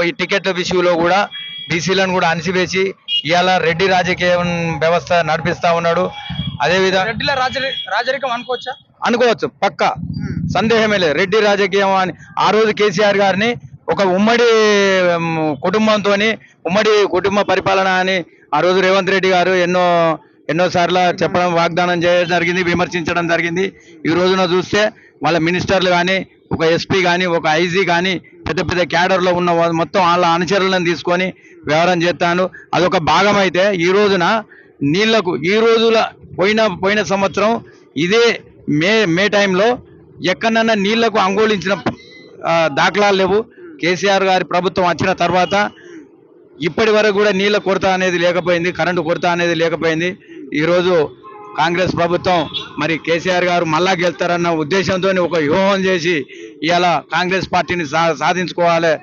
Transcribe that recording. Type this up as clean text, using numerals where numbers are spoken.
ఈ టికెట్ల విషయంలో కూడా బీసీలను కూడా అణిసివేసి ఇవాళ రెడ్డి రాజకీయ వ్యవస్థ నడిపిస్తా ఉన్నాడు. అదేవిధంగా రెడ్డిల రాజరికం అనుకోవచ్చా? అనుకోవచ్చు, పక్క సందేహమే లేదు. రెడ్డి రాజకీయం అని ఆ రోజు కేసీఆర్ గారిని ఒక ఉమ్మడి కుటుంబంతో ఉమ్మడి కుటుంబ పరిపాలన అని ఆ రోజు రేవంత్ రెడ్డి గారు ఎన్నోసార్లు చెప్పడం, వాగ్దానం చేయడం జరిగింది, విమర్శించడం జరిగింది. ఈ రోజున చూస్తే వాళ్ళ మినిస్టర్లు కానీ, ఒక ఎస్పీ కానీ, ఒక ఐజీ కానీ, పెద్ద పెద్ద క్యాడర్లో ఉన్న మొత్తం వాళ్ళ అనుచరులను తీసుకొని వ్యవహారం చేస్తాను. అదొక భాగం అయితే ఈ రోజున నీళ్లకు ఈ రోజుల పోయిన సంవత్సరం ఇదే మే టైంలో ఎక్కడన్నా నీళ్లకు అంగోళించిన దాఖలాలు లేవు. కేసీఆర్ గారి ప్రభుత్వం వచ్చిన తర్వాత ఇప్పటి వరకు కూడా నీళ్ళ కొరత అనేది లేకపోయింది, కరెంటు కొరత అనేది లేకపోయింది. ఈరోజు కాంగ్రెస్ ప్రభుత్వం మరి కేసీఆర్ గారు మళ్ళా గెలుస్తారన్న ఉద్దేశంతో ఒక వ్యూహం చేసి ఇవాళ కాంగ్రెస్ పార్టీని సాధించుకోవాలి,